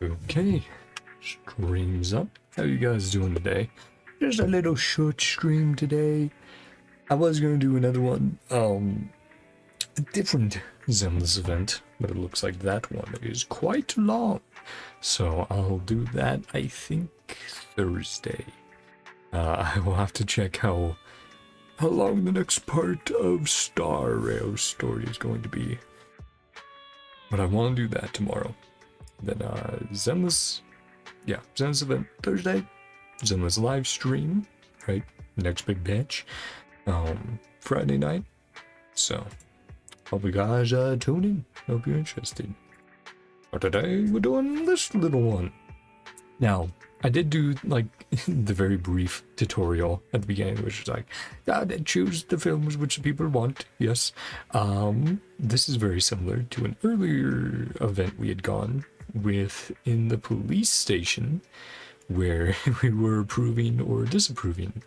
Okay, stream's up. How you guys doing today? Just a little short stream today. I was gonna do another one, a different Zenless event, but it looks like that one is quite long. So I'll do that, I think, Thursday. I will have to check how long the next part of Star Rail's story is going to be. But I want to do that tomorrow. Then Zenless event Thursday, Zenless live stream, right? Next big batch, Friday night. So hope you guys tune in. Hope you're interested. But today we're doing this little one. Now I did do like the very brief tutorial at the beginning, which was like, choose the films which people want. Yes. This is very similar to an earlier event we had gone with in the police station, where we were approving or disapproving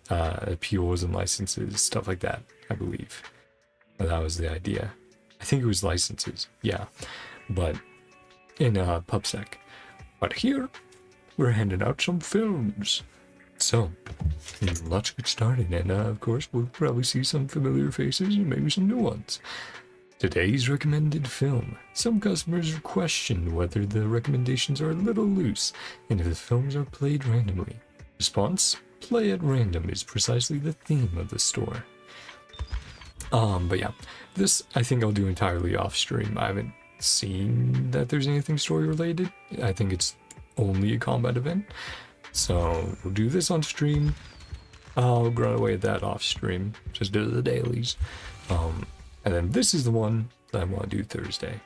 POs and licenses, stuff like that, I believe. Well, that was the idea. I think it was licenses, yeah. But in PubSec. But here, we're handing out some films. So, let's get started. And of course, we'll probably see some familiar faces and maybe some new ones. Today's recommended film. Some customers question whether the recommendations are a little loose and if the films are played randomly. Response: play at random is precisely the theme of the store. But yeah, this I think I'll do entirely off stream. I haven't seen that there's anything story related. I think it's only a combat event. So we'll do this on stream. I'll run away at that off stream. Just do the dailies. And then this is the one that I want to do Thursday.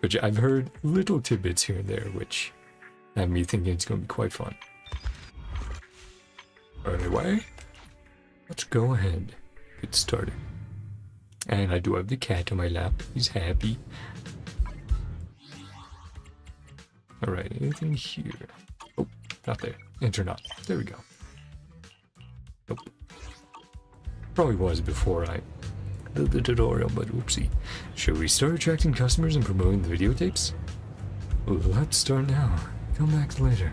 Which I've heard little tidbits here and there, which have me thinking it's going to be quite fun. Anyway, let's go ahead, get started. And I do have the cat on my lap. He's happy. Alright, anything here? Oh, not there. Enter not. There we go. Nope. Probably was before I did the tutorial, but whoopsie. Should we start attracting customers and promoting the videotapes? Let's start now. Come back later.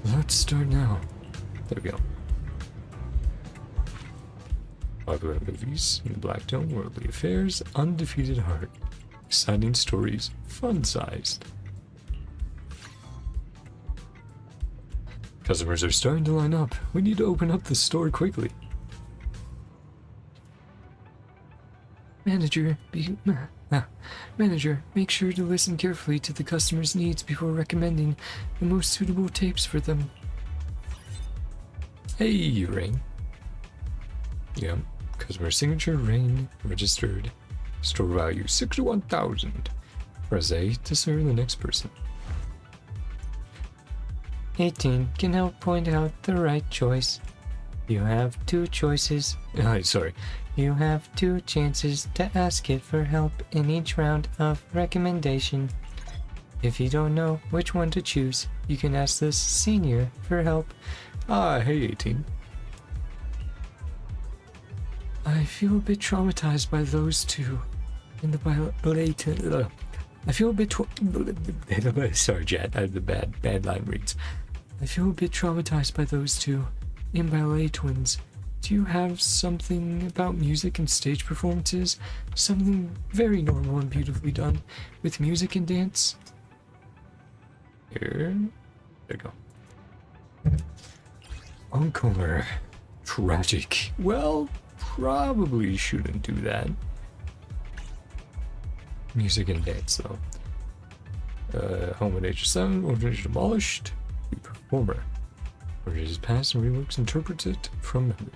Let's start now. There we go. Popular movies in the black tone, worldly affairs, undefeated heart, exciting stories, fun-sized. Customers are starting to line up. We need to open up the store quickly. Manager, make sure to listen carefully to the customer's needs before recommending the most suitable tapes for them. Hey, Rain. Yeah, customer signature, Rain, registered. Store value 61,000. Press A to serve the next person. 18 can help point out the right choice. You have two choices. Sorry. You have two chances to ask it for help in each round of recommendation. If you don't know which one to choose, you can ask this senior for help. Hey 18. I feel a bit traumatized by those two in the I feel a bit sorry, Jet, I have the bad line reads. I feel a bit traumatized by those two in ballet twins. Do you have something about music and stage performances? Something very normal and beautifully done with music and dance? Here. There you go. Encore. Tragic. Well, probably shouldn't do that. Music and dance, though. Home at age 7, orphanage demolished. The performer. Orphanage is passed and reworks, interprets it from memory.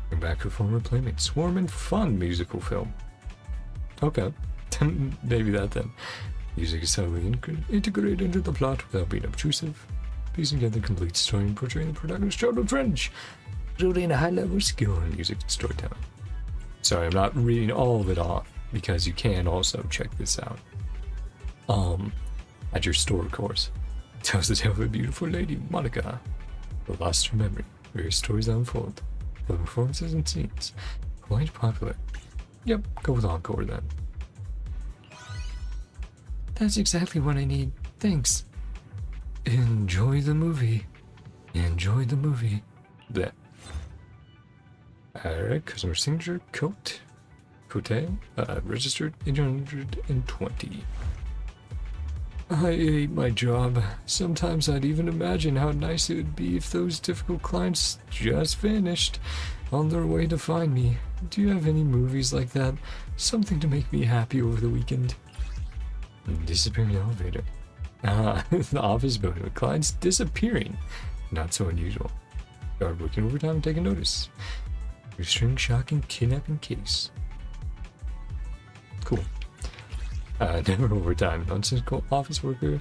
Bring back her former playmates. Warm and fun musical film. Okay. Maybe that then. Music is heavily integrated into the plot without being obtrusive. Piecing together the complete story and portraying the protagonist's childhood friends. Resulting in a high level of skill in music and storytelling. Sorry, I'm not reading all of it off, because you can also check this out. At your store course. It tells the tale of a beautiful lady, Monica, who lost her memory. Various stories unfold. The performances and scenes. Quite popular. Yep, go with Encore then. That's exactly what I need. thanks. Enjoy the movie. Enjoy the movie. Bleh. Alright, customer signature, coat. Registered 820. I hate my job. Sometimes I'd even imagine how nice it would be if those difficult clients just vanished on their way to find me. Do you have any movies like that? Something to make me happy over the weekend. Disappearing elevator. The office building with clients disappearing. Not so unusual. Guard working overtime taking notice. Restrained shocking kidnapping case. Cool. Never overtime. Nonsensical office worker.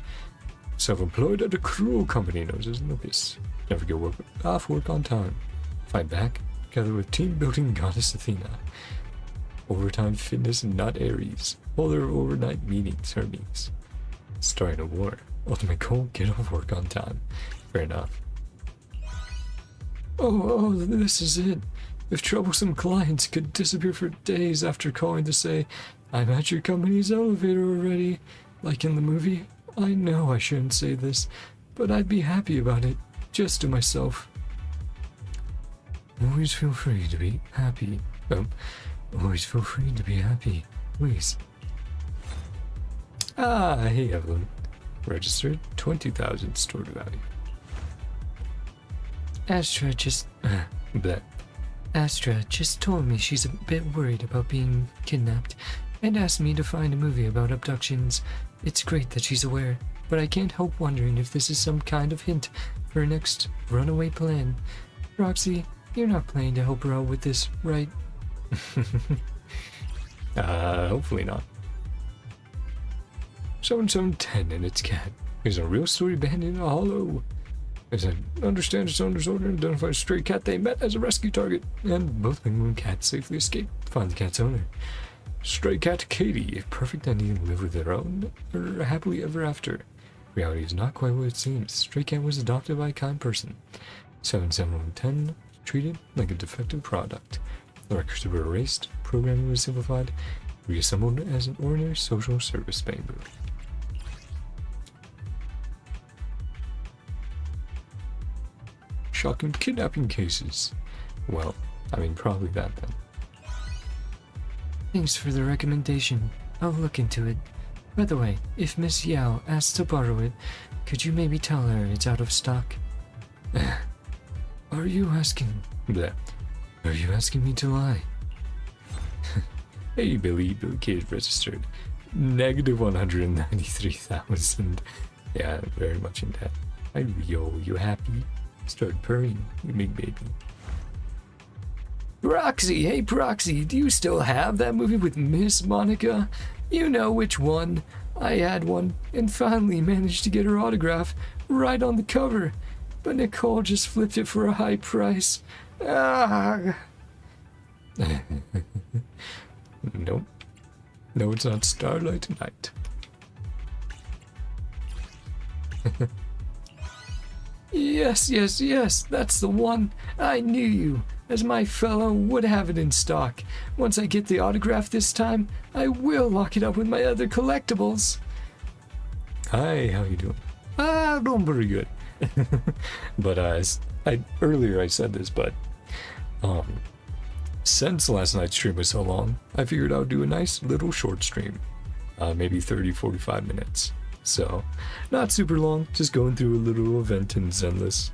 Self-employed at a cruel company knows his notice. Never get off work on time. Fight back. Together with team-building goddess Athena. Overtime fitness not Aries. Hold their overnight meetings, Hermes. Starting a war. Ultimate goal, get off work on time. Fair enough. Oh, this is it. If troublesome clients could disappear for days after calling to say, I'm at your company's elevator already, like in the movie, I know I shouldn't say this, but I'd be happy about it, just to myself. Always feel free to be happy. Always feel free to be happy, please. Hey Evelyn. Registered 20,000 stored value. Astra just told me she's a bit worried about being kidnapped and asked me to find a movie about abductions. It's great that she's aware, but I can't help wondering if this is some kind of hint for her next runaway plan. Roxy, you're not planning to help her out with this, right? Hopefully not. 7710 and its cat is a real story bandit in a hollow. As I understand its owner's order and identify a stray cat they met as a rescue target, and both penguin cats safely escaped to find the cat's owner. Stray cat Katie, a perfect ending to live with their own, or happily ever after. Reality is not quite what it seems. Stray cat was adopted by a kind person. 7710 treated like a defective product. The records were erased, programming was simplified, reassembled as an ordinary social service bank book. Shocking kidnapping cases. Well, I mean, probably that then. Thanks for the recommendation. I'll look into it. By the way, if Miss Yao asks to borrow it, could you maybe tell her it's out of stock? Are you asking... Bleh. Are you asking me to lie? Hey Billy Kid registered. Negative 193,000. Yeah, very much in debt. Yo, you happy? Start purring, you big baby. Proxy, hey Proxy, do you still have that movie with Miss Monica? You know which one. I had one and finally managed to get her autograph right on the cover, but Nicole just flipped it for a high price. Ah. Nope. No, it's not Starlight tonight. Yes, that's the one. I knew you, as my fellow would have it in stock. Once I get the autograph this time, I will lock it up with my other collectibles. Hi, how you doing? Doing pretty good. But earlier I said this, but since last night's stream was so long, I figured I would do a nice little short stream, maybe 30-45 minutes. So, not super long, just going through a little event in Zenless.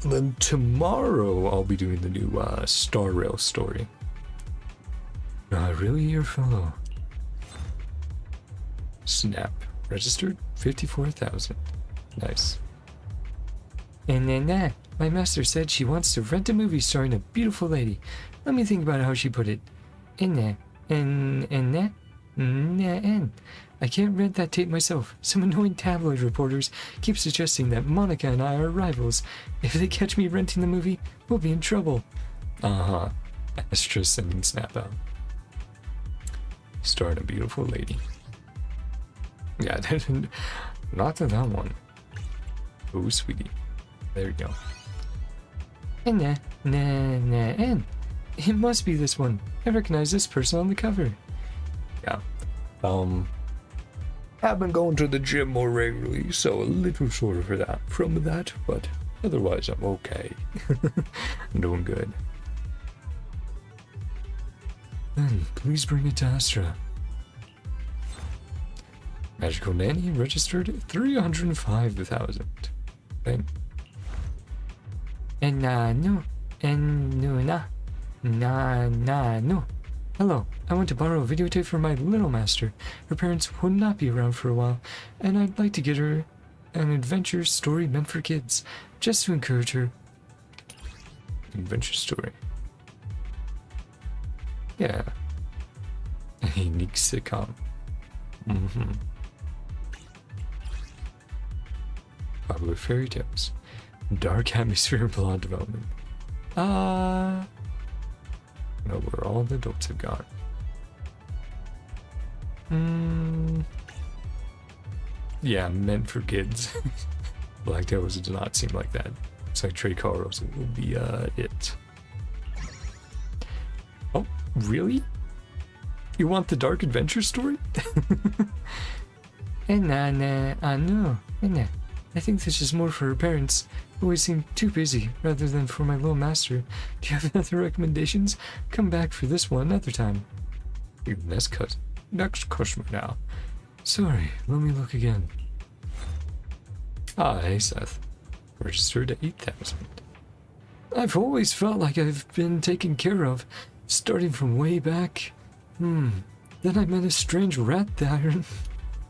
Then tomorrow I'll be doing the new Star Rail story. Really, your fellow? Snap. Registered 54,000. Nice. And then my master said she wants to rent a movie starring a beautiful lady. Let me think about how she put it. I can't rent that tape myself. Some annoying tabloid reporters keep suggesting that Monica and I are rivals. If they catch me renting the movie, we'll be in trouble. Astra sending Snap out. Starring a beautiful lady. Yeah, not to that one. Oh, sweetie. There you go. It must be this one. I recognize this person on the cover. Yeah. I've been going to the gym more regularly, so a little shorter for that from that, but otherwise I'm okay. I'm doing good. Then please bring it to Astra. Magical Nanny registered 305,000. Okay. And no, no. Hello, I want to borrow a videotape from my little master. Her parents will not be around for a while, and I'd like to get her an adventure story meant for kids, just to encourage her. Adventure story. Yeah. A unique sitcom. Popular fairy tales. Dark atmosphere plot development. Know where all the adults have gone. Yeah, meant for kids. Black Tails does not seem like that. It's like Trey Carlos will be it. Oh, really? You want the dark adventure story? No. I think this is more for her parents. Always seem too busy, rather than for my little master. Do you have other recommendations? Come back for this one another time. Next customer now. Sorry, let me look again. Hey Seth. Registered at 8,000. I've always felt like I've been taken care of, starting from way back. Then I met a strange rat there.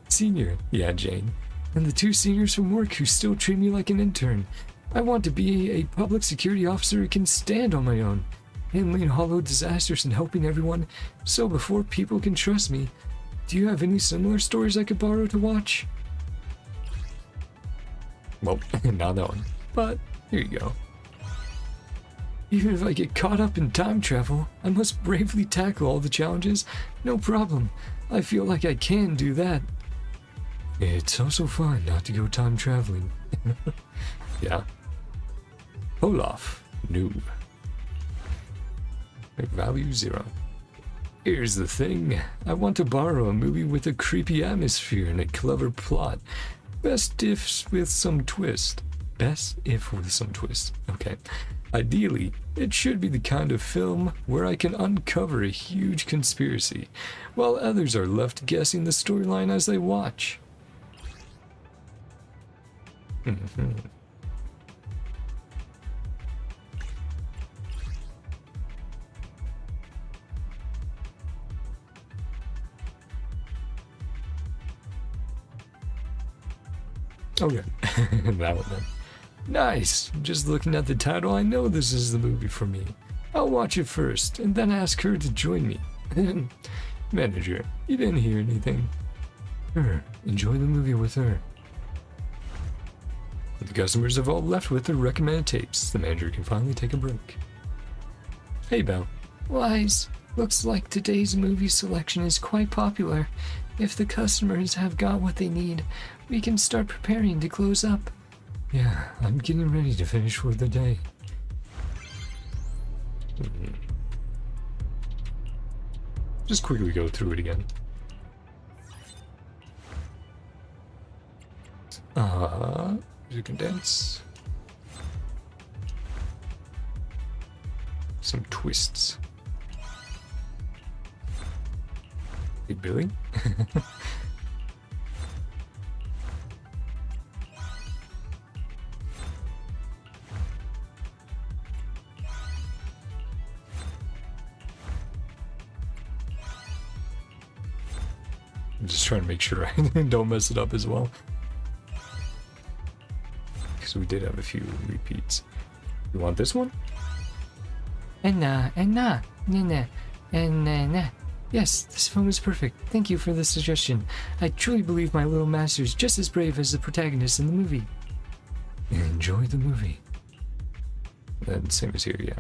Senior. Yeah, Jane. And the 2 seniors from work who still treat me like an intern. I want to be a public security officer who can stand on my own, handling hollow disasters and helping everyone, so before people can trust me. Do you have any similar stories I could borrow to watch? Well, not that one, but here you go. Even if I get caught up in time travel, I must bravely tackle all the challenges. No problem. I feel like I can do that. It's also fun not to go time traveling. Yeah. Olaf. New. Value 0. Here's the thing. I want to borrow a movie with a creepy atmosphere and a clever plot. Best if with some twist. Okay. Ideally, it should be the kind of film where I can uncover a huge conspiracy, while others are left guessing the storyline as they watch. Okay, that one then. Nice! Just looking at the title, I know this is the movie for me. I'll watch it first, and then ask her to join me. Manager, you didn't hear anything. Sure, enjoy the movie with her. The customers have all left with their recommended tapes. The manager can finally take a break. Hey, Belle. Wise. Looks like today's movie selection is quite popular. If the customers have got what they need, we can start preparing to close up. Yeah, I'm getting ready to finish for the day. Just quickly go through it again. Music and dance. Some twists. Hey, Billy? I'm just trying to make sure I don't mess it up as well. Because we did have a few repeats. You want this one? Yes, this film is perfect. Thank you for the suggestion. I truly believe my little master is just as brave as the protagonist in the movie. Enjoy the movie. And same as here, yeah.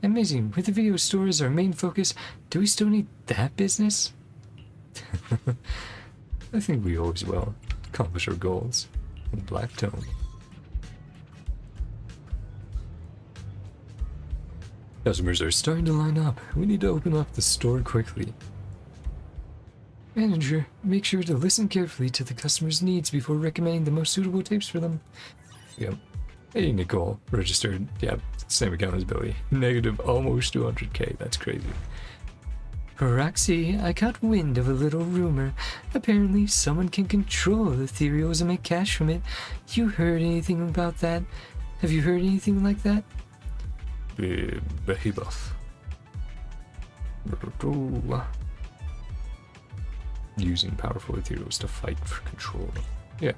Amazing. With the video store as our main focus, do we still need that business? I think we always will accomplish our goals in black tone. Customers are starting to line up. We need to open up the store quickly. Manager, make sure to listen carefully to the customer's needs before recommending the most suitable tapes for them. Yep. Hey, Nicole. Registered. Yep. Same account as Billy. Negative almost 200k. That's crazy. Roxy, I caught wind of a little rumor. Apparently, someone can control the ethereals and make cash from it. You heard anything about that? Have you heard anything like that? Behemoth. Using powerful ethereals to fight for control. Yeah.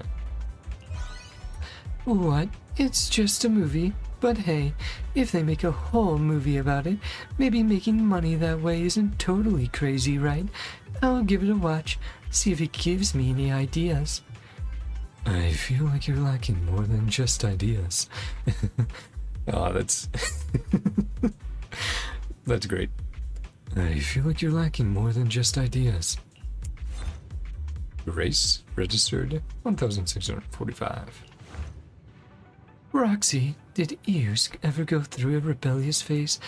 What? It's just a movie. But hey, if they make a whole movie about it, maybe making money that way isn't totally crazy, right? I'll give it a watch, see if it gives me any ideas. I feel like you're lacking more than just ideas. Ah, that's... That's great. I feel like you're lacking more than just ideas. Race registered 1645. Roxy, did Ears ever go through a rebellious phase?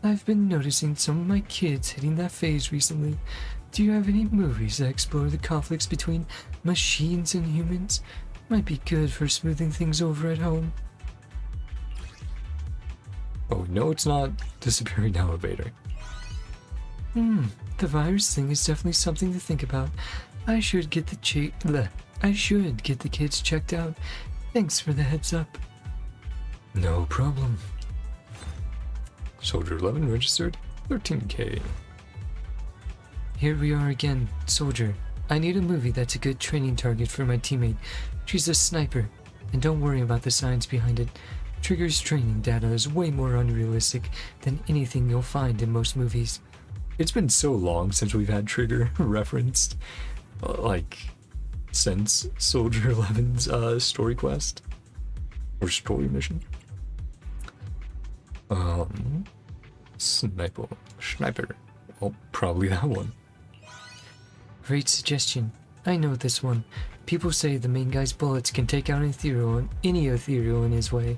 I've been noticing some of my kids hitting that phase recently. Do you have any movies that explore the conflicts between machines and humans? Might be good for smoothing things over at home. Oh, no, it's not disappearing elevator. The virus thing is definitely something to think about. I should get the kids checked out. Thanks for the heads up. No problem. Soldier 11 registered 13k. Here we are again, Soldier. I need a movie that's a good training target for my teammate. She's a sniper, and don't worry about the science behind it. Trigger's training data is way more unrealistic than anything you'll find in most movies. It's been so long since we've had Trigger referenced, like, since Soldier 11's story quest or story mission. Sniper. Oh, probably that one. Great suggestion. I know this one. People say the main guy's bullets can take out any ethereal in his way.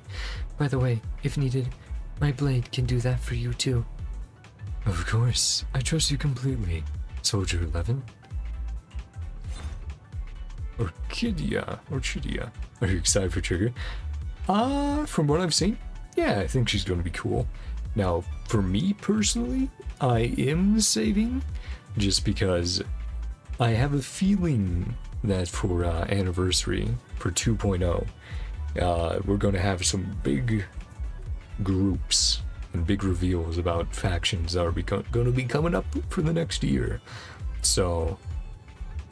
By the way, if needed, my blade can do that for you too. Of course, I trust you completely, Soldier 11. Orchidia. Are you excited for Trigger? From what I've seen, yeah, I think she's going to be cool. Now, for me personally, I am saving just because I have a feeling that for anniversary, for 2.0, we're going to have some big groups and big reveals about factions that are going to be coming up for the next year. So,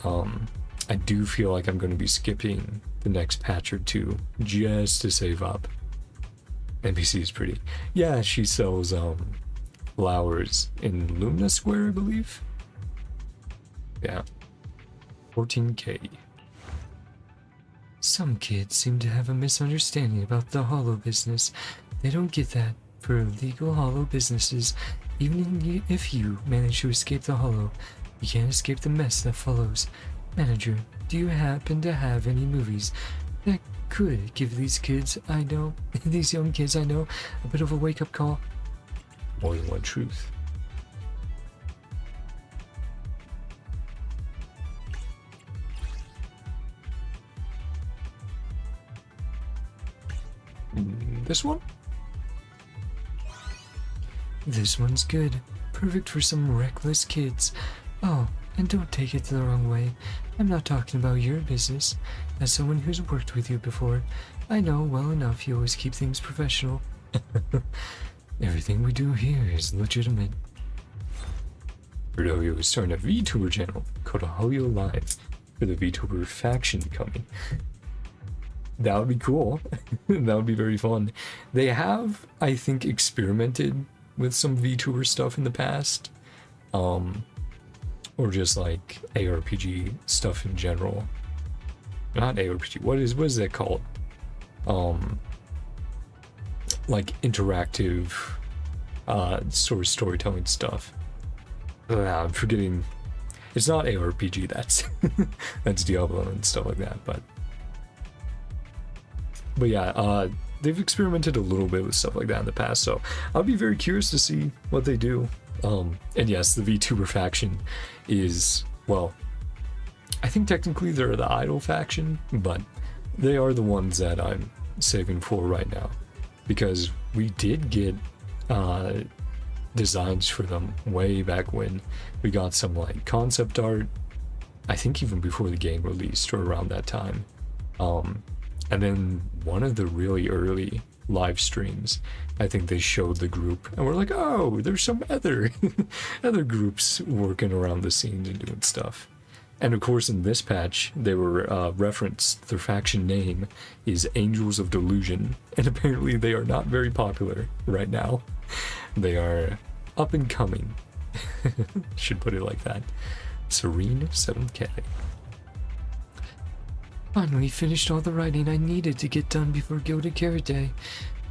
I do feel like I'm going to be skipping the next patch or two just to save up. NPC is pretty. Yeah, she sells flowers in Lumina Square, I believe. Yeah. 14k. Some kids seem to have a misunderstanding about the hollow business. They don't get that. For illegal hollow businesses, even if you manage to escape the hollow, you can't escape the mess that follows. Manager, do you happen to have any movies that could give these young kids I know, a bit of a wake-up call? More than one truth. This one? This one's good. Perfect for some reckless kids. Oh, and don't take it the wrong way. I'm not talking about your business. As someone who's worked with you before, I know well enough you always keep things professional. Everything we do here is legitimate. Berdoyo is starting a VTuber channel called Hoyo Live for the VTuber faction coming. That would be cool. That would be very fun. They have, I think, experimented with some VTuber stuff in the past. Or just like ARPG stuff in general. Not ARPG, what is that called? Like interactive sort of storytelling stuff. I'm forgetting. It's not ARPG, that's that's Diablo and stuff like that, but yeah, they've experimented a little bit with stuff like that in the past, so I'll be very curious to see what they do. And yes, the VTuber faction is, well, I think technically they're the idol faction, but they are the ones that I'm saving for right now, because we did get designs for them way back when we got some like concept art, I think even before the game released or around that time. And then one of the really early live streams, I think they showed the group and we're like, oh, there's some other other groups working around the scenes and doing stuff. And of course in this patch they were referenced, their faction name is Angels of Delusion, and apparently they are not very popular right now. They are up and coming. Should put it like that. Serene 7K. Finally finished all the writing I needed to get done before Gilded Carrot Day.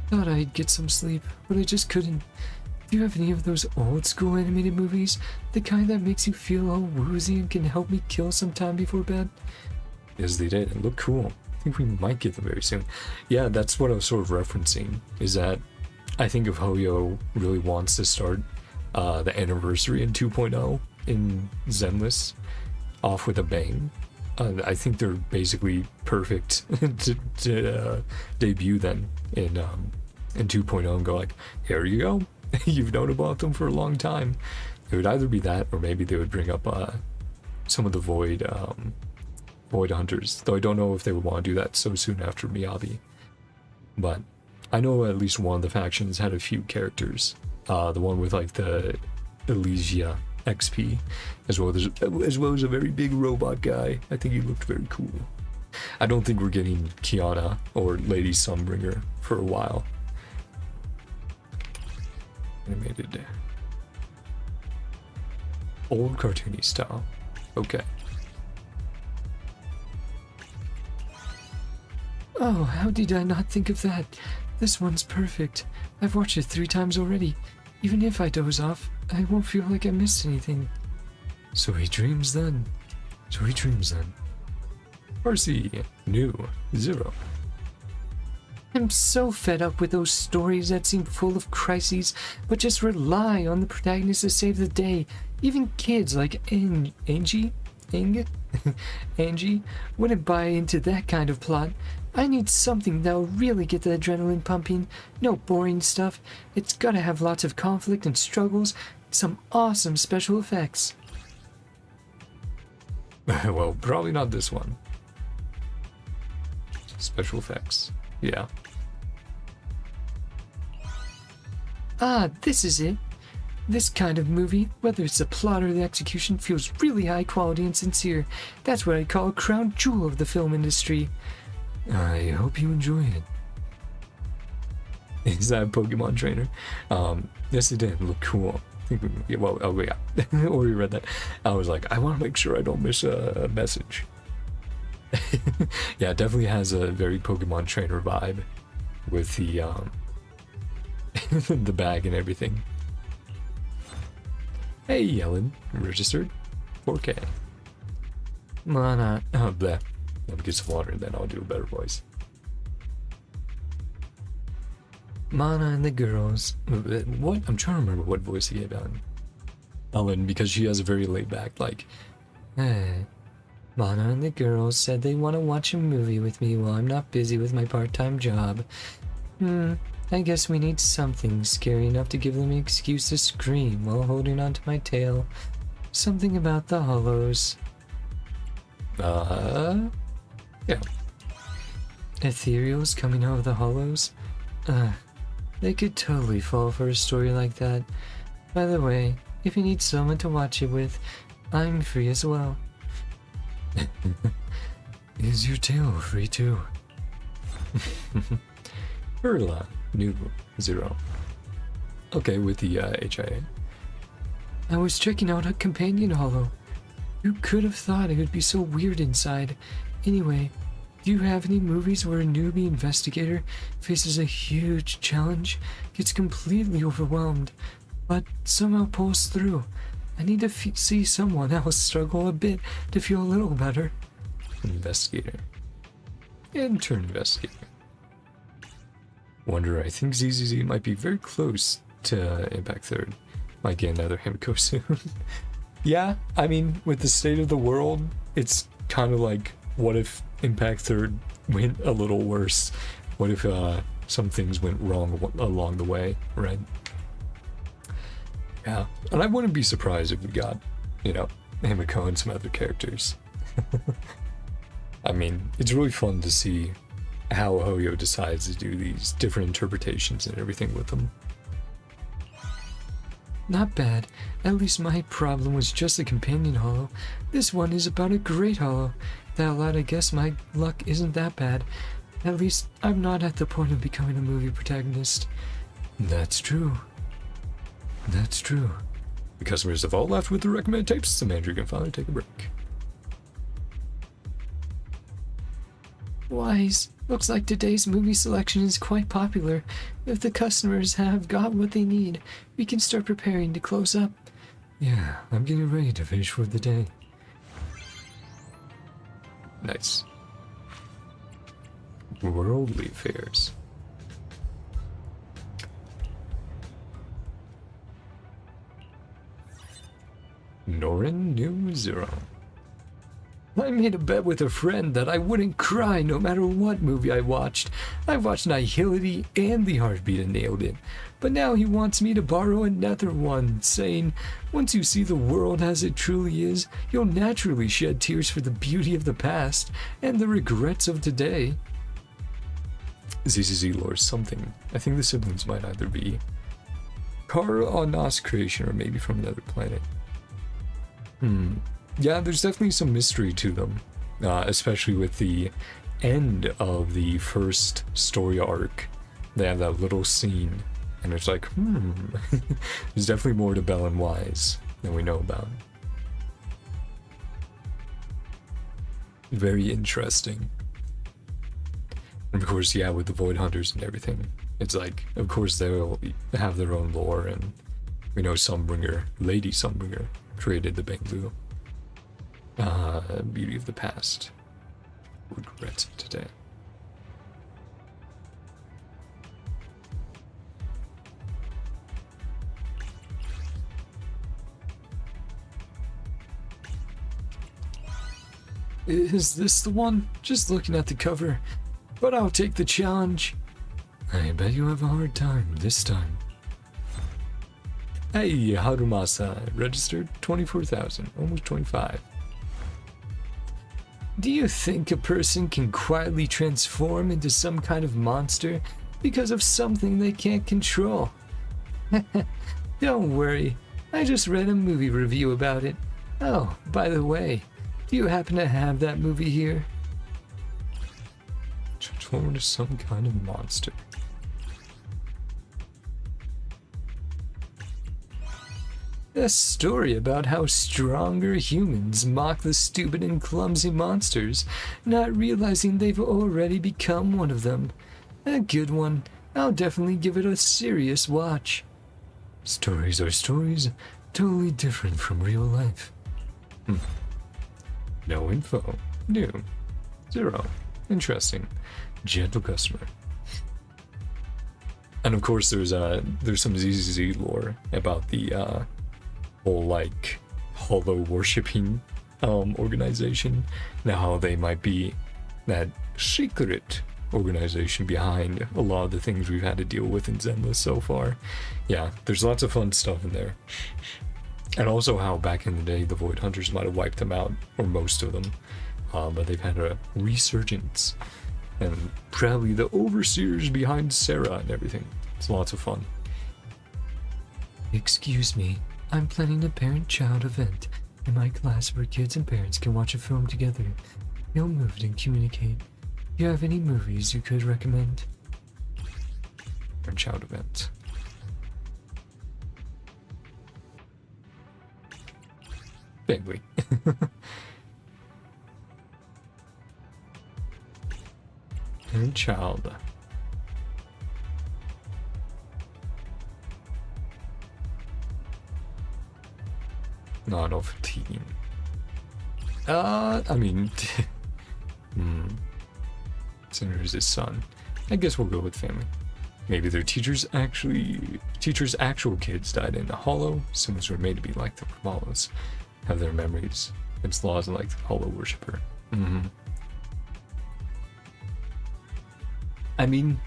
Thought I'd get some sleep, but I just couldn't. Do you have any of those old school animated movies? The kind that makes you feel all woozy and can help me kill some time before bed? Yes, they did. It looked cool. I think we might get them very soon. Yeah, that's what I was sort of referencing, is that I think if Hoyo really wants to start the anniversary in 2.0 in Zenless off with a bang, I think they're basically perfect to debut then in 2.0 and go like, here you go. You've known about them for a long time. It would either be that, or maybe they would bring up some of the Void Hunters. Though I don't know if they would want to do that so soon after Miyabi. But I know at least one of the factions had a few characters. The one with like the Elysia XP, as well as a very big robot guy. I think he looked very cool. I don't think we're getting Kiana or Lady Sunbringer for a while. Animated. Old cartoony style. Okay. Oh, how did I not think of that? This one's perfect. I've watched it 3 times already. Even if I doze off, I won't feel like I missed anything. Sweet dreams then. Sweet dreams then. RC New 0. I'm so fed up with those stories that seem full of crises, but just rely on the protagonist to save the day. Even kids like Angie wouldn't buy into that kind of plot. I need something that'll really get the adrenaline pumping. No boring stuff. It's gotta have lots of conflict and struggles, some awesome special effects. Well, probably not this one. Special effects. Yeah. Ah, this is it. This kind of movie, whether it's the plot or the execution, feels really high quality and sincere. That's what I call a crown jewel of the film industry. I hope you enjoy it. Is that a Pokemon trainer? Yes, it did look cool. I think we, well, oh yeah, already read that. I was like, I want to make sure I don't miss a message. Yeah, it definitely has a very Pokemon trainer vibe with the the bag and everything. Hey, Ellen, registered 4K. Mana, bleh. Let me get some water and then I'll do a better voice. Mana and the girls. What? I'm trying to remember what voice he gave Ellen, because she has a very laid back, like, hey. Mana and the girls said they want to watch a movie with me while I'm not busy with my part-time job. I guess we need something scary enough to give them an excuse to scream while holding onto my tail. Something about the hollows. Yeah. Ethereals coming out of the hollows? They could totally fall for a story like that. By the way, if you need someone to watch it with, I'm free as well. Is your tail free too? Perla, new 0. Okay, with the HIA. I was checking out a companion hollow. Who could have thought it would be so weird inside? Anyway, do you have any movies where a newbie investigator faces a huge challenge, gets completely overwhelmed, but somehow pulls through? I need to see someone else struggle a bit to feel a little better. Investigator. Intern investigator. Wonder, I think ZZZ might be very close to Impact Third. Might get another Himiko soon. Yeah, I mean, with the state of the world, it's kind of like, what if Impact Third went a little worse? What if some things went wrong along the way, right? Yeah, and I wouldn't be surprised if we got, you know, Himiko and some other characters. I mean, it's really fun to see how Hoyo decides to do these different interpretations and everything with them. Not bad. At least my problem was just a companion hollow. This one is about a great hollow. That lad, I guess my luck isn't that bad. At least I'm not at the point of becoming a movie protagonist. That's true. That's true. The customers have all left with the recommended tapes, so manager can finally take a break. Wise. Looks like today's movie selection is quite popular. If the customers have got what they need, we can start preparing to close up. Yeah, I'm getting ready to finish for the day. Nice. Worldly affairs. Norin New Zero. I made a bet with a friend that I wouldn't cry no matter what movie I watched. I watched Nihility and The Heartbeat and nailed it. But now he wants me to borrow another one, saying, once you see the world as it truly is, you'll naturally shed tears for the beauty of the past and the regrets of today. ZZZ lore is something. I think the siblings might either be Kara on Nas creation or maybe from another planet. Yeah, there's definitely some mystery to them, especially with the end of the first story arc. They have that little scene, and it's like, there's definitely more to Bell and Wise than we know about. Very interesting. And of course, yeah, with the Void Hunters and everything, it's like, of course, they'll have their own lore, and we know Sunbringer, Lady Sunbringer, created the Banglu. Beauty of the past. Regrets of today. Is this the one? Just looking at the cover. But I'll take the challenge. I bet you have a hard time this time. Hey, Harumasa, registered 24,000, almost 25. Do you think a person can quietly transform into some kind of monster because of something they can't control? Don't worry, I just read a movie review about it. Oh, by the way, do you happen to have that movie here? Transform into some kind of monster. A story about how stronger humans mock the stupid and clumsy monsters, not realizing they've already become one of them. A good one. I'll definitely give it a serious watch. Stories are stories, totally different from real life. No info. New. 0. Interesting. Gentle customer. And of course there's some ZZZ lore about the whole like hollow worshipping organization. Now how they might be that secret organization behind a lot of the things we've had to deal with in Zenless so far. Yeah, there's lots of fun stuff in there. And also how back in the day the Void Hunters might have wiped them out, or most of them, but they've had a resurgence, and probably the overseers behind Sarah and everything. It's lots of fun. Excuse me, I'm planning a parent-child event in my class where kids and parents can watch a film together. Feel moved and communicate. Do you have any movies you could recommend? Parent-child event. Vaguely. Parent-child. Not of teen. I mean, Sinner's his son. I guess we'll go with family. Maybe their teachers' actual kids died in a hollow. Symbols were made to be like the Kamalos, have their memories, its laws like the hollow worshiper. I mean,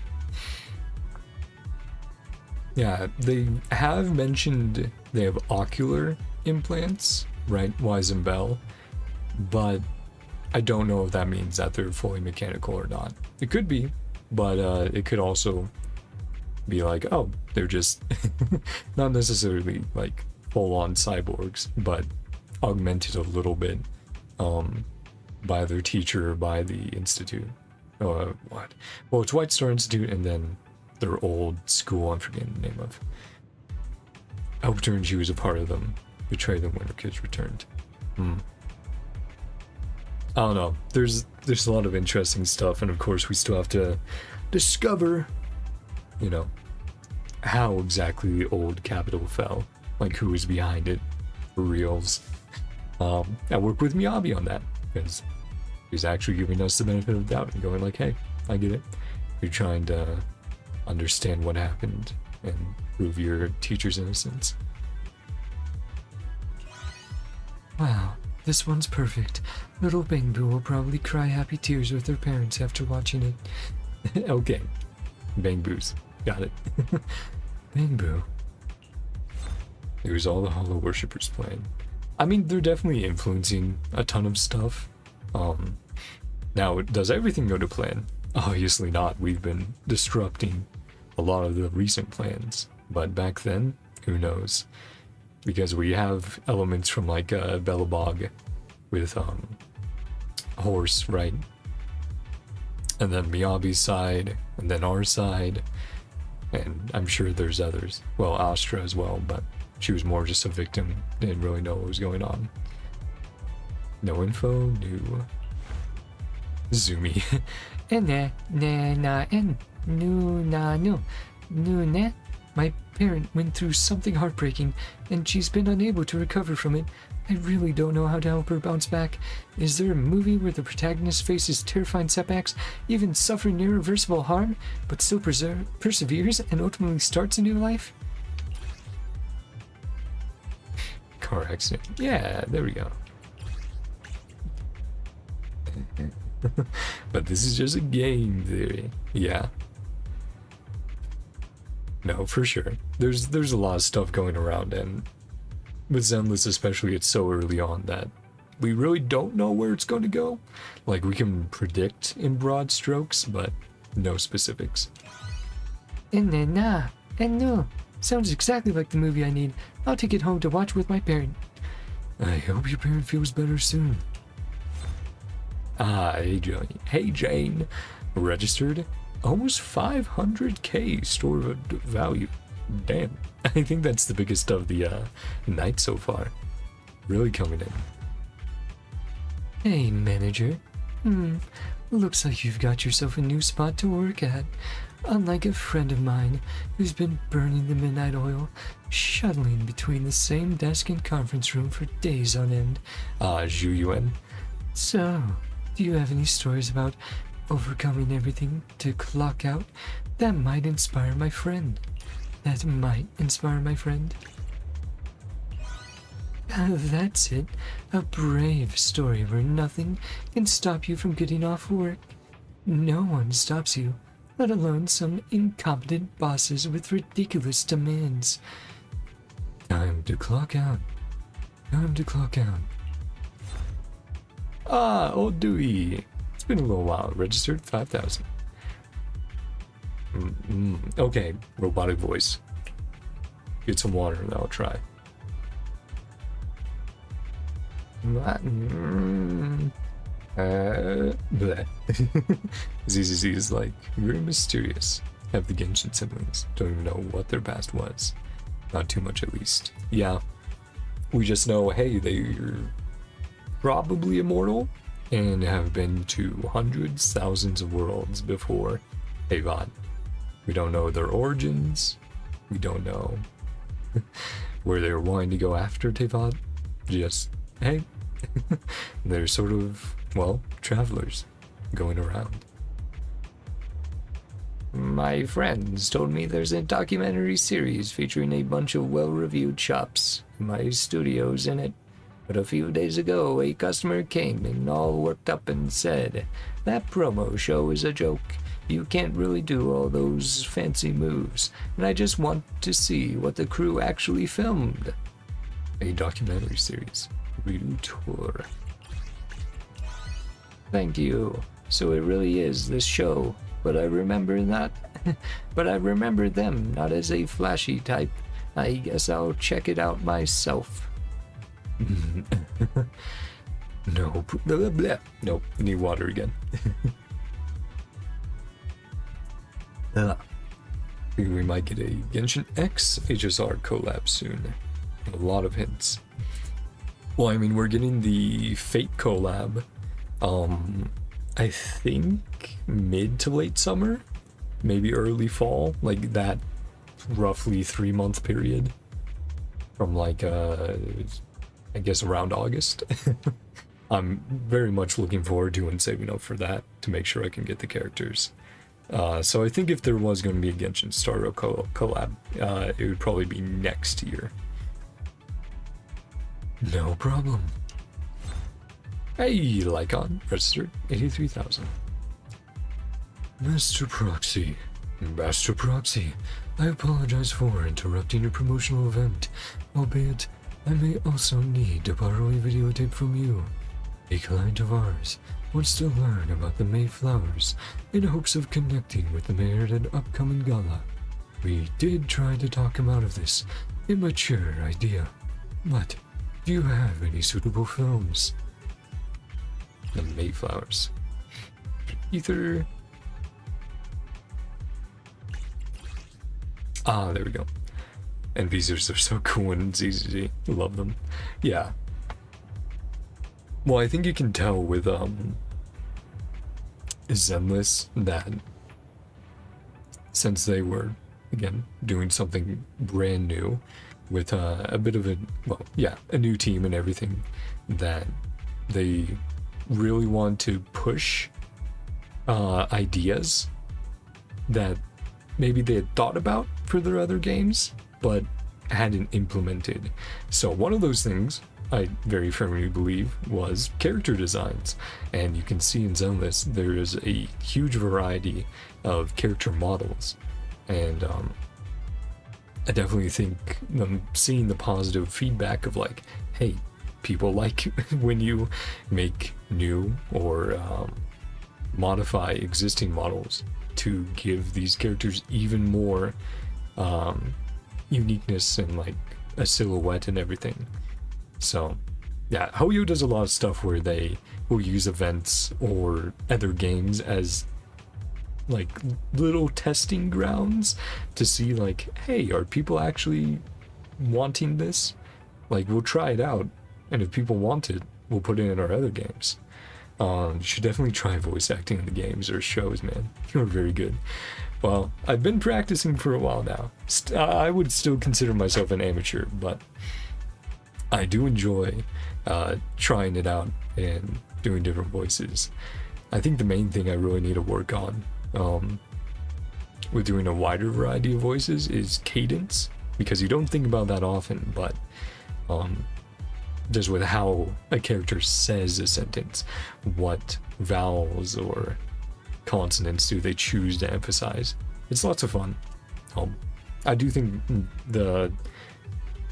yeah, they have mentioned they have ocular implants, right? Wise and Bell, but I don't know if that means that they're fully mechanical or not. It could be, but it could also be like, oh, they're just not necessarily like full-on cyborgs, but augmented a little bit by their teacher or by the institute. What? Well, it's White Star Institute and then their old school, I'm forgetting the name of. Hope turned she was a part of them. Betray them when her kids returned. I don't know. There's a lot of interesting stuff, and of course we still have to discover, you know, how exactly the old capital fell. Like who was behind it for reals. I work with Miyabi on that because he's actually giving us the benefit of the doubt and going like, hey, I get it. You're trying to understand what happened and prove your teacher's innocence. Wow, this one's perfect. Little Bangbu will probably cry happy tears with her parents after watching it. Okay. Bangboos. Got it. Bangbu. It was all the Hollow Worshippers playing. I mean, they're definitely influencing a ton of stuff. Now, does everything go to plan? Obviously not. We've been disrupting a lot of the recent plans. But back then, who knows? Because we have elements from like Belobog with Horse, right? And then Miyabi's side, and then our side. And I'm sure there's others. Well, Astra as well, but she was more just a victim. Didn't really know what was going on. No info, new. Zoomy. No. My parent went through something heartbreaking, and she's been unable to recover from it. I really don't know how to help her bounce back. Is there a movie where the protagonist faces terrifying setbacks, even suffering irreversible harm, but still perseveres and ultimately starts a new life? Car accident. Yeah, there we go. But this is just a game theory. Yeah. No, for sure. There's a lot of stuff going around, and with Zenless especially, it's so early on that we really don't know where it's going to go. Like, we can predict in broad strokes, but no specifics. No. Sounds exactly like the movie I need. I'll take it home to watch with my parent. I hope your parent feels better soon. Hey Jane. Registered. Almost 500k store value. Damn. I think that's the biggest of the night so far. Really coming in. Hey, manager. Looks like you've got yourself a new spot to work at. Unlike a friend of mine who's been burning the midnight oil, shuttling between the same desk and conference room for days on end. Zhu Yuan. So, do you have any stories about overcoming everything to clock out? That might inspire my friend. That's it. A brave story where nothing can stop you from getting off work. No one stops you, let alone some incompetent bosses with ridiculous demands. Time to clock out. Old Dewey. It's been a little while. Registered 5,000. Okay, robotic voice. Get some water and I'll try. ZZZ is like, very mysterious. Have the Genshin siblings. Don't even know what their past was. Not too much, at least. Yeah. We just know, hey, they're probably immortal and have been to hundreds, thousands of worlds before Avon. We don't know their origins. We don't know where they were wanting to go after Tevat. Just, hey, they're sort of, well, travelers going around. My friends told me there's a documentary series featuring a bunch of well-reviewed shops. My studio's in it. But a few days ago, a customer came in all worked up and said, "That promo show is a joke. You can't really do all those fancy moves, and I just want to see what the crew actually filmed." A documentary series. Redo tour. Thank you. So it really is this show. But I remember them not as a flashy type. I guess I'll check it out myself. No, blah, blah. Nope, need water again. I think we might get a Genshin X HSR collab soon. A lot of hints. Well, I mean, we're getting the Fate collab. I think mid to late summer, maybe early fall, like that roughly 3-month period from like I guess around August. I'm very much looking forward to and saving up for that to make sure I can get the characters. So I think if there was going to be a Genshin Star Rail collab, it would probably be next year. No problem. Hey, Lycon, registered 83,000. Master Proxy, I apologize for interrupting your promotional event, albeit I may also need to borrow a videotape from you. A client of ours wants to learn about the Mayflowers in hopes of connecting with the mayor at an upcoming gala. We did try to talk him out of this immature idea, but do you have any suitable films? The Mayflowers. Ether. Ah, there we go. NPCs are so cool in ZZZ. Love them. Yeah. Well, I think you can tell with Zenless that since they were, again, doing something brand new with a bit of a, well, yeah, a new team and everything, that they really want to push ideas that maybe they had thought about for their other games, but hadn't implemented. So one of those things, I very firmly believe, was character designs. And you can see in Zenless, there is a huge variety of character models. And I definitely think them seeing the positive feedback of like, hey, people like when you make new or modify existing models to give these characters even more uniqueness and like a silhouette and everything. So yeah, Hoyo does a lot of stuff where they will use events or other games as like little testing grounds to see like, hey, are people actually wanting this? Like, we'll try it out, and if people want it, we'll put it in our other games. You should definitely try voice acting in the games or shows, man. You're very good. Well, I've been practicing for a while now. I would still consider myself an amateur, but I do enjoy trying it out and doing different voices. I think the main thing I really need to work on with doing a wider variety of voices is cadence, because you don't think about that often, but just with how a character says a sentence, what vowels or consonants do they choose to emphasize. It's lots of fun. I do think the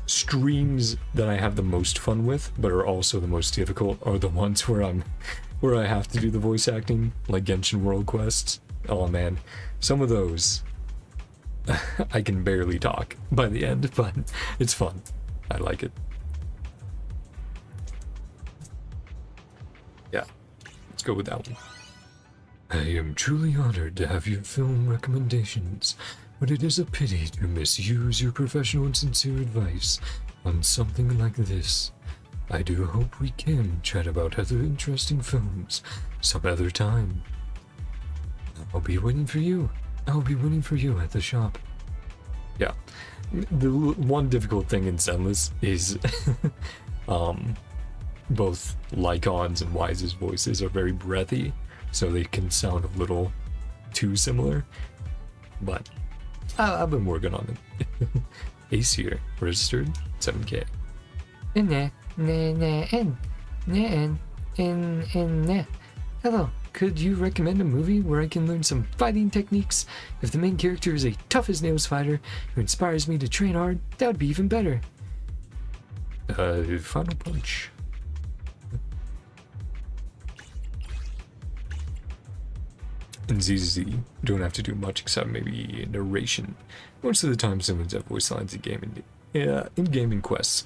streams that I have the most fun with, but are also the most difficult, are the ones where I have to do the voice acting, like Genshin World Quests. Oh man, some of those I can barely talk by the end, but it's fun. I like it. Yeah, let's go with that one. I am truly honored to have your film recommendations, but it is a pity to misuse your professional and sincere advice on something like this. I do hope we can chat about other interesting films some other time. I'll be waiting for you. I'll be waiting for you at the shop. Yeah. The one difficult thing in Zenless is both Lycon's and Wise's voices are very breathy, so they can sound a little too similar. but I've been working on it. Ace here, registered 7K. Hello, could you recommend a movie where I can learn some fighting techniques? If the main character is a tough-as-nails fighter who inspires me to train hard, that would be even better. Final Punch. In ZZ, don't have to do much except maybe narration. Most of the time, someone's have voice lines in gaming quests.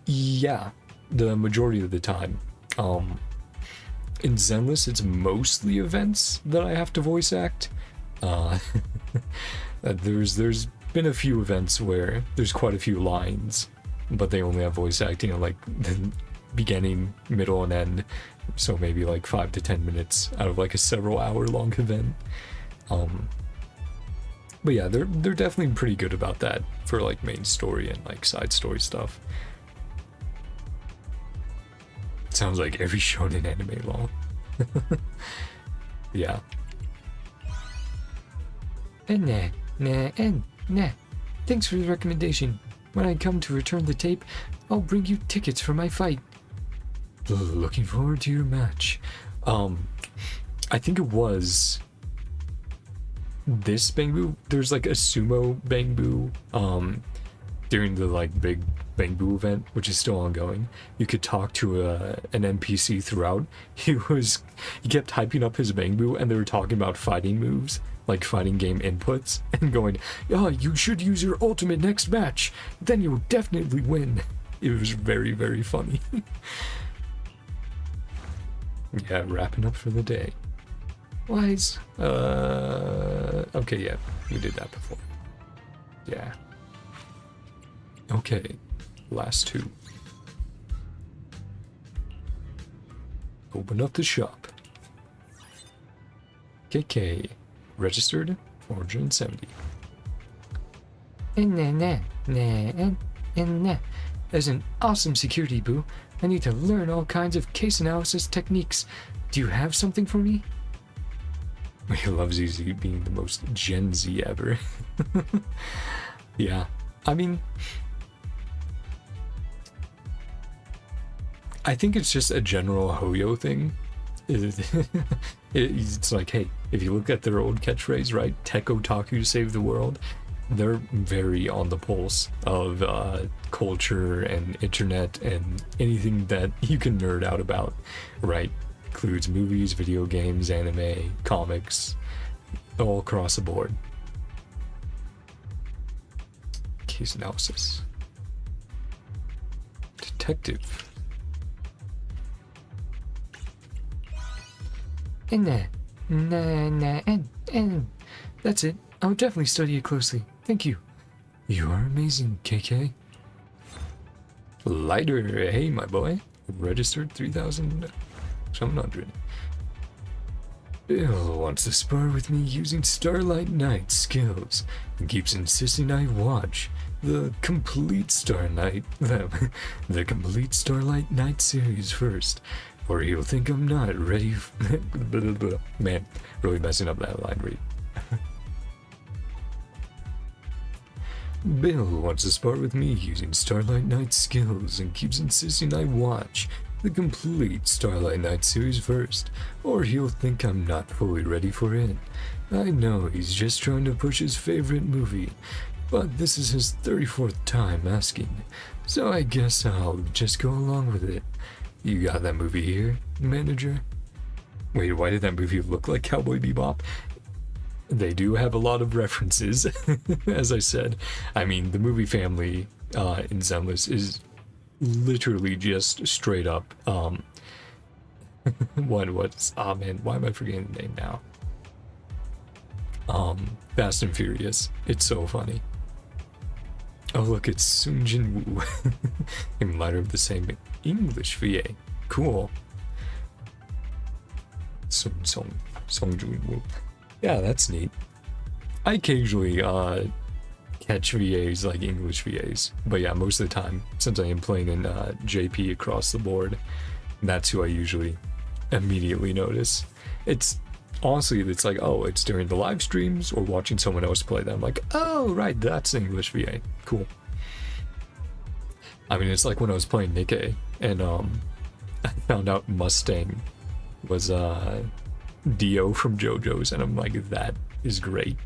Yeah, the majority of the time. In Zenless, it's mostly events that I have to voice act. There's been a few events where there's quite a few lines, but they only have voice acting at like the beginning, middle, and end. So maybe like 5 to 10 minutes out of like a several hour long event. But yeah, they're definitely pretty good about that for like main story and like side story stuff. Sounds like every shonen anime law. Yeah. Nah. Thanks for the recommendation. When I come to return the tape, I'll bring you tickets for my fight. Looking forward to your match. I think it was this Bangbu. There's like a sumo Bangbu during the like big Bangbu event, which is still ongoing. You could talk to an NPC throughout. He kept hyping up his Bangbu, and they were talking about fighting moves, like fighting game inputs, and going, "Oh, you should use your ultimate next match. Then you'll definitely win." It was very, very funny. Yeah, wrapping up for the day. Wise. Okay, yeah, we did that before. Yeah. Okay, last two. Open up the shop. KK, registered 470. As an awesome security boo, I need to learn all kinds of case analysis techniques. Do you have something for me? I love ZZ being the most Gen Z ever. Yeah, I mean, I think it's just a general Hoyo thing. It's like, hey, if you look at their old catchphrase, right? Tech otaku save the world. They're very on the pulse of culture and internet and anything that you can nerd out about, right? Includes movies, video games, anime, comics, all across the board. Case analysis. Detective. That's it. I'll definitely study it closely. Thank you. You are amazing, KK. Lighter, hey my boy. Registered 3,700. Bill wants to spar with me using Starlight Knight skills and keeps insisting I watch the complete Starlight Knight series first, or he'll think I'm not ready. Man, really messing up that line read. Bill wants to spar with me using Starlight Knight skills and keeps insisting I watch the complete Starlight Knight series first, or he'll think I'm not fully ready for it. I know he's just trying to push his favorite movie, but this is his 34th time asking, so I guess I'll just go along with it. You got that movie here, manager? Wait, why did that movie look like Cowboy Bebop? They do have a lot of references, as I said. I mean, the movie family in Zenless is literally just straight up, what's, oh man, why am I forgetting the name now? Fast and Furious. It's so funny. Oh look, it's Sung Jin Woo, a minor of the same English VA. Cool. Sung Jin Woo. Yeah, that's neat. I occasionally catch VAs, like English VAs, but yeah, most of the time, since I am playing in JP across the board, that's who I usually immediately notice. It's honestly, it's like, oh, it's during the live streams or watching someone else play them. Like, oh, right, that's English VA. Cool. I mean, it's like when I was playing Nikkei and I found out Mustang was Dio from JoJo's, and I'm like, that is great.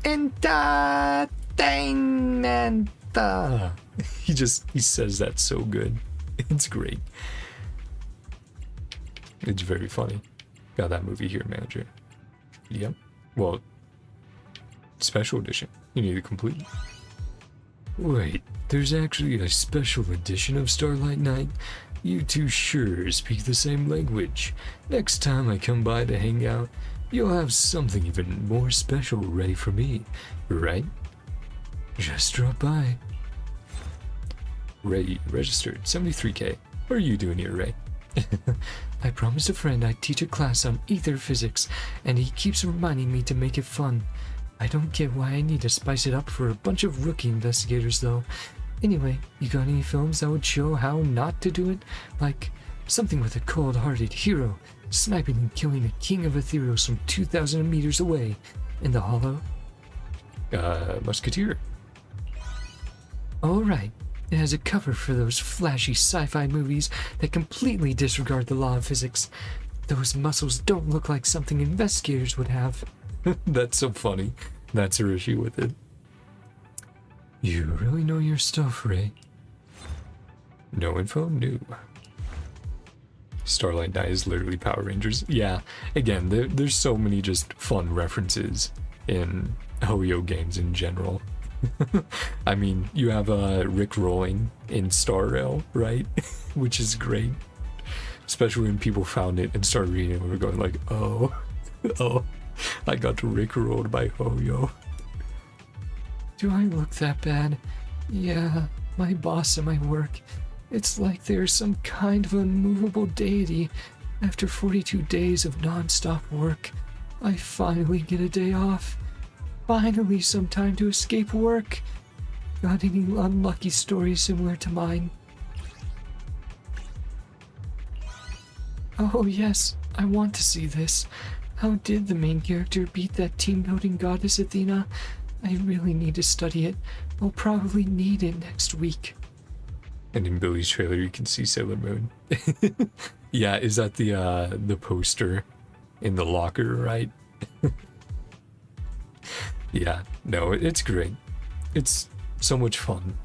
Entertainment. He says that so good. It's great. It's very funny. Got that movie here, manager. Yep. Well, special edition. You need to complete. Wait, there's actually a special edition of Starlight Night? You two sure speak the same language. Next time I come by to hang out, you'll have something even more special ready for me, right? Just drop by. Ray registered 73k. What are you doing here, Ray? I promised a friend I'd teach a class on ether physics, and he keeps reminding me to make it fun. I don't get why I need to spice it up for a bunch of rookie investigators, though. Anyway, you got any films that would show how not to do it? Like something with a cold-hearted hero sniping and killing a king of ethereals from 2,000 meters away in the hollow? Musketeer. Alright, it has a cover for those flashy sci-fi movies that completely disregard the law of physics. Those muscles don't look like something investigators would have. That's so funny. That's her issue with it. You really know your stuff, Ray. No info? New. Starlight Night is literally Power Rangers. Yeah, again, there's so many just fun references in Ho-Yo games in general. I mean, you have Rick rolling in Star Rail, right? Which is great. Especially when people found it and started reading it, we were going like, oh, oh, I got Rick rolled by Ho-Yo. Do I look that bad? Yeah, my boss at my work. It's like there's some kind of unmovable deity. After 42 days of non-stop work, I finally get a day off. Finally some time to escape work. Got any unlucky stories similar to mine? Oh yes, I want to see this. How did the main character beat that team-building goddess Athena? I really need to study it. I'll probably need it next week. And in Billy's trailer you can see Sailor Moon. Yeah, is that the poster in the locker, right? Yeah, no, it's great. It's so much fun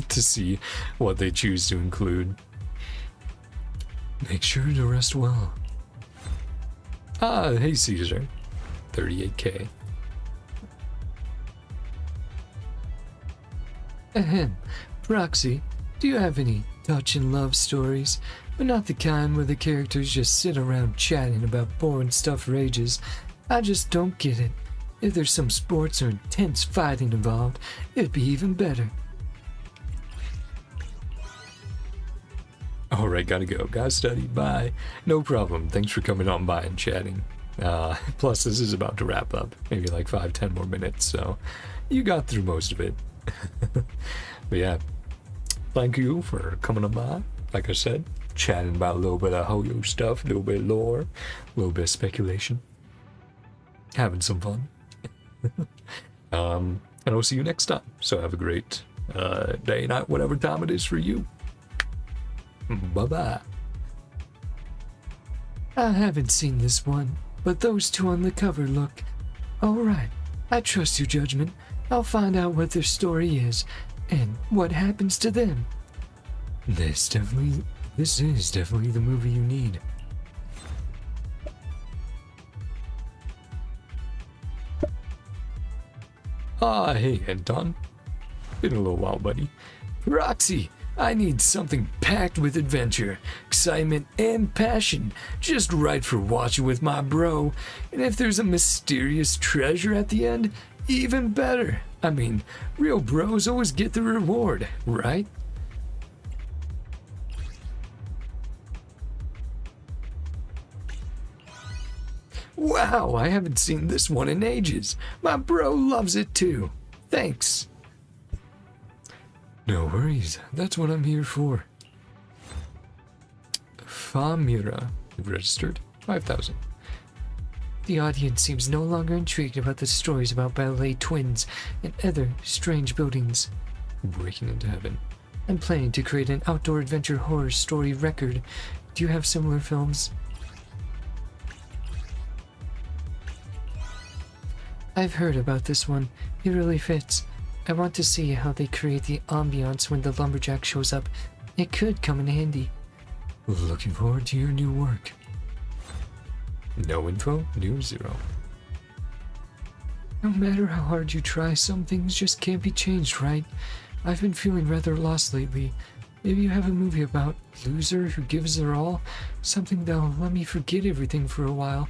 to see what they choose to include. Make sure to rest well. Ah, hey Caesar. 38k. Ahem. Proxy, do you have any touch and love stories? But not the kind where the characters just sit around chatting about boring stuff for ages. I just don't get it. If there's some sports or intense fighting involved, it'd be even better. Alright, gotta go. Gotta study. Bye. No problem. Thanks for coming on by and chatting. Plus, this is about to wrap up. Maybe like 5-10 more minutes, so you got through most of it. But yeah, thank you for coming on by. Like I said, chatting about a little bit of Ho-Yo stuff, a little bit of lore, a little bit of speculation. Having some fun. And I'll see you next time. So have a great day, night, whatever time it is for you. Bye-bye. I haven't seen this one, but those two on the cover look... Alright, I trust your judgment. I'll find out what their story is, and what happens to them. This is definitely the movie you need. Ah, hey, Anton. Been a little while, buddy. Roxy, I need something packed with adventure, excitement, and passion, just right for watching with my bro. And if there's a mysterious treasure at the end, even better. I mean, real bros always get the reward, right? Wow, I haven't seen this one in ages. My bro loves it too. Thanks. No worries, that's what I'm here for. Famira registered 5,000. The audience seems no longer intrigued about the stories about ballet twins and other strange buildings. Breaking into heaven. I'm planning to create an outdoor adventure horror story record. Do you have similar films? I've heard about this one. It really fits. I want to see how they create the ambiance when the lumberjack shows up. It could come in handy. Looking forward to your new work. No info, new 0. No matter how hard you try, some things just can't be changed, right? I've been feeling rather lost lately. Maybe you have a movie about loser who gives their all? Something that'll let me forget everything for a while,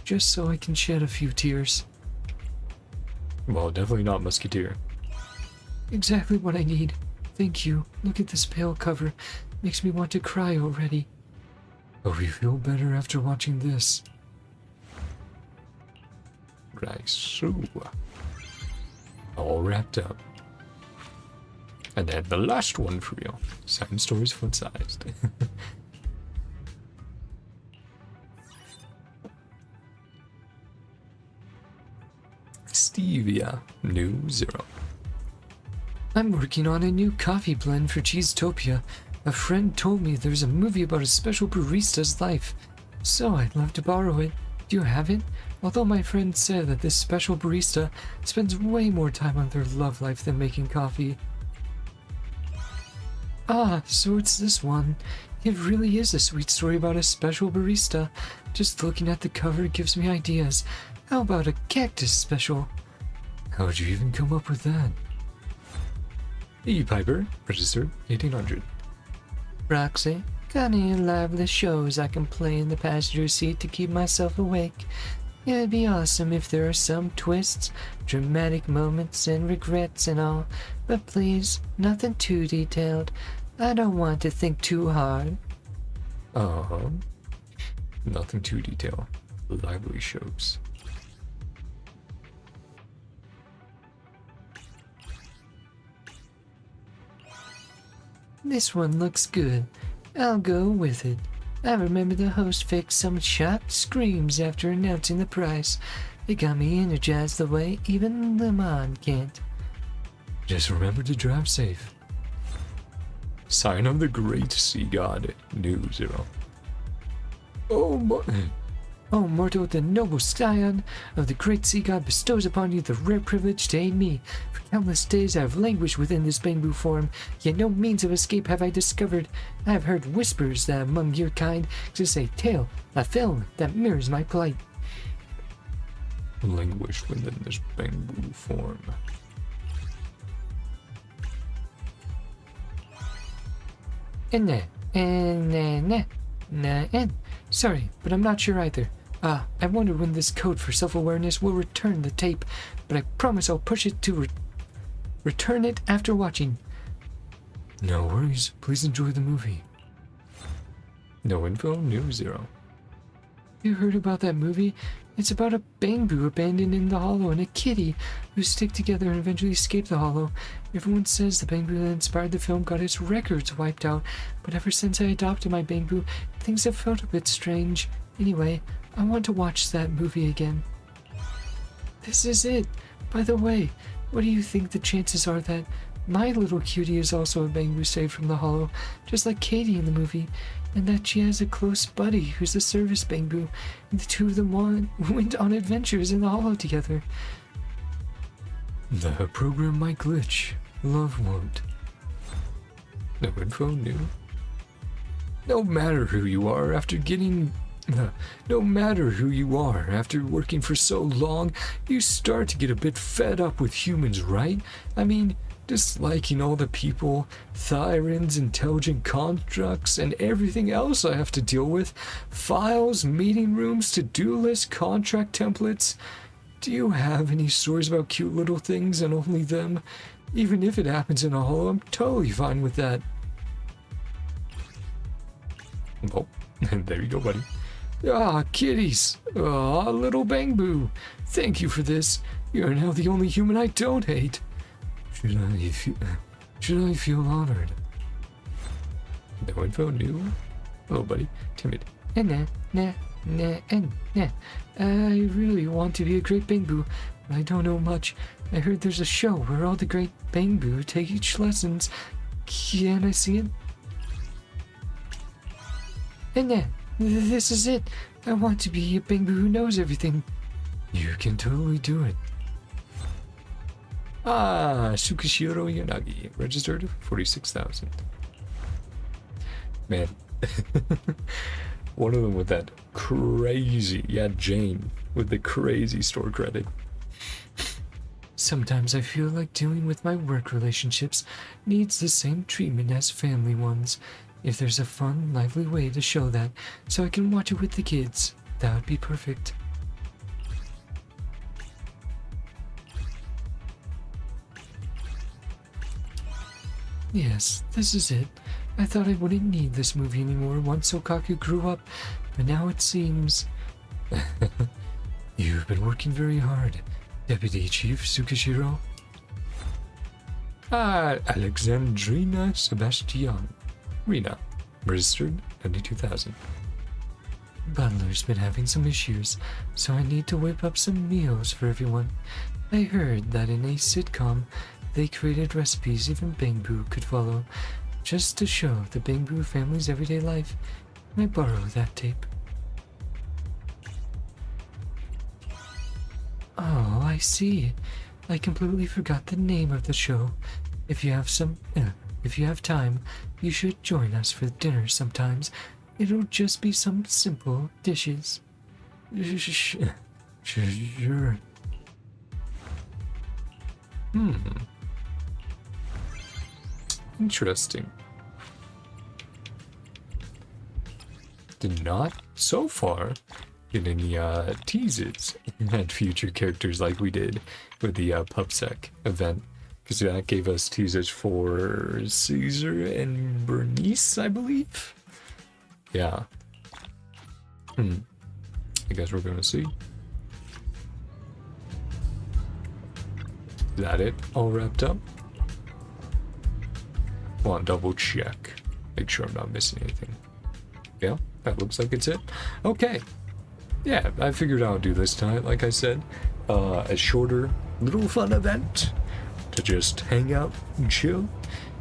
just so I can shed a few tears. Well, definitely not Musketeer. Exactly what I need. Thank you. Look at this pale cover. Makes me want to cry already. Oh, you feel better after watching this. Right, so all wrapped up. And then the last one for you. 7 stories foot-sized. Stevia, new 0. I'm working on a new coffee blend for Cheesetopia. A friend told me there's a movie about a special barista's life, so I'd love to borrow it. Do you have it? Although my friend said that this special barista spends way more time on their love life than making coffee. Ah, so it's this one. It really is a sweet story about a special barista. Just looking at the cover gives me ideas. How about a cactus special? How'd you even come up with that? E-Piper, registered 1800. Roxy, got any lively shows I can play in the passenger seat to keep myself awake? It would be awesome if there are some twists, dramatic moments, and regrets and all, but please, nothing too detailed. I don't want to think too hard. Nothing too detailed. Lively shows. This one looks good. I'll go with it. I remember the host faked some shocked screams after announcing the price. It got me energized the way even Le Mans can't. Just remember to drive safe. Sign of the Great Sea God, new 0. Oh, mortal, the noble scion of the great sea god bestows upon you the rare privilege to aid me. For countless days I have languished within this bamboo form, yet no means of escape have I discovered. I have heard whispers that among your kind exists a tale, a film that mirrors my plight. Languish within this bamboo form. Sorry, but I'm not sure either. I wonder when this code for self-awareness will return the tape, but I promise I'll push it to return it after watching. No worries, please enjoy the movie. No info, new 0. You heard about that movie? It's about a bamboo abandoned in the hollow and a kitty who stick together and eventually escape the hollow. Everyone says the bamboo that inspired the film got its records wiped out, but ever since I adopted my bamboo, things have felt a bit strange. Anyway, I want to watch that movie again. This is it. By the way, what do you think the chances are that my little cutie is also a bamboo saved from the hollow, just like Katie in the movie, and that she has a close buddy who's a service bamboo, and the two of them went on adventures in the hollow together? The program might glitch. Love won't. No info, new. No matter who you are after working for so long, you start to get a bit fed up with humans, right? I mean, disliking all the people, Thyrans, intelligent constructs, and everything else I have to deal with. Files, meeting rooms, to-do lists, contract templates. Do you have any stories about cute little things and only them? Even if it happens in a hollow, I'm totally fine with that. Well, there you go, buddy. Ah, kitties. Ah, little bamboo. Thank you for this. You're now the only human I don't hate. Should I feel honored? No info, new? Hello, buddy. Timid. Nah. Nah. I really want to be a great Bangbu, but I don't know much. I heard there's a show where all the great Bangbu take each lessons. Can I see it? Nah, this is it. I want to be a Bangbu who knows everything. You can totally do it. Ah, Shukishiro Yanagi, registered 46,000. Man, one of them with that crazy, Jane with the crazy store credit. Sometimes I feel like dealing with my work relationships needs the same treatment as family ones. If there's a fun, lively way to show that, so I can watch it with the kids, that would be perfect. Yes, this is it. I thought I wouldn't need this movie anymore once Okaku grew up, but now it seems... You've been working very hard, Deputy Chief Tsukishiro. Ah, Alexandrina Sebastian. Rena, registered 92,000. Butler's been having some issues, so I need to whip up some meals for everyone. I heard that in a sitcom, they created recipes even Bangbu could follow, just to show the Bangbu family's everyday life. Can I borrow that tape? Oh, I see. I completely forgot the name of the show. If you have time, you should join us for dinner sometimes. It'll just be some simple dishes. Sure. Interesting. Did not, so far, get any teases at future characters like we did with the PubSec event. Because that gave us teasers for Caesar and Bernice, I believe. Yeah. I guess we're gonna see. Is that it? All wrapped up? Want to double check. Make sure I'm not missing anything. Yeah, that looks like it's it. Okay. Yeah, I figured I would do this tonight, like I said. A shorter, little fun event to just hang out and chill.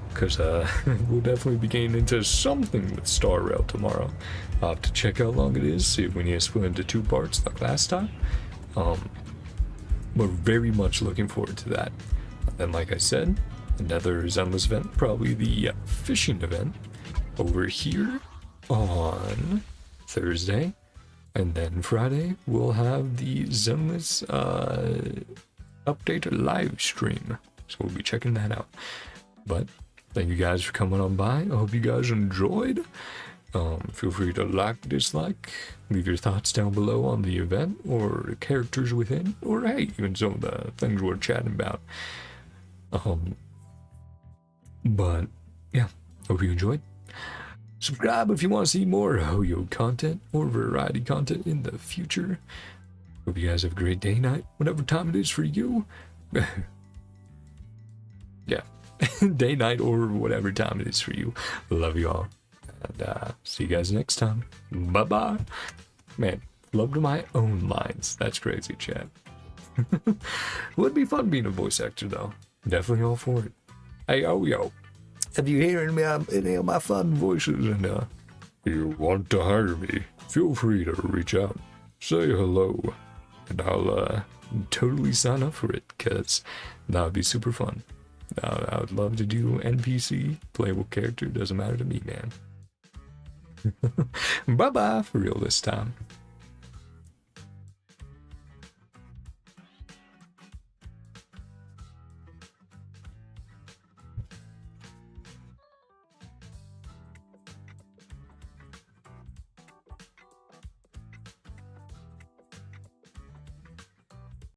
Because we'll definitely be getting into something with Star Rail tomorrow. I'll have to check how long it is, see if we need to split into 2 parts like last time. We're very much looking forward to that. And like I said, another Zenless event, probably the fishing event, over here on Thursday. And then Friday, we'll have the Zenless update live stream. So we'll be checking that out. But thank you guys for coming on by. I hope you guys enjoyed. Feel free to like, dislike, leave your thoughts down below on the event or the characters within, or hey, even some of the things we're chatting about. But yeah, hope you enjoyed. Subscribe if you want to see more Hoyo content or variety content in the future. Hope you guys have a great day, night, whatever time it is for you. Yeah, day, night, or whatever time it is for you. Love you all. And see you guys next time. Bye-bye. Man, love to my own lines. That's crazy, chat. Would be fun being a voice actor, though. Definitely all for it. Hey, yo. If you hearing me any of my fun voices and you want to hire me, feel free to reach out. Say hello. And I'll totally sign up for it, because that would be super fun. I would love to do NPC, playable character, doesn't matter to me, man. Bye-bye for real this time.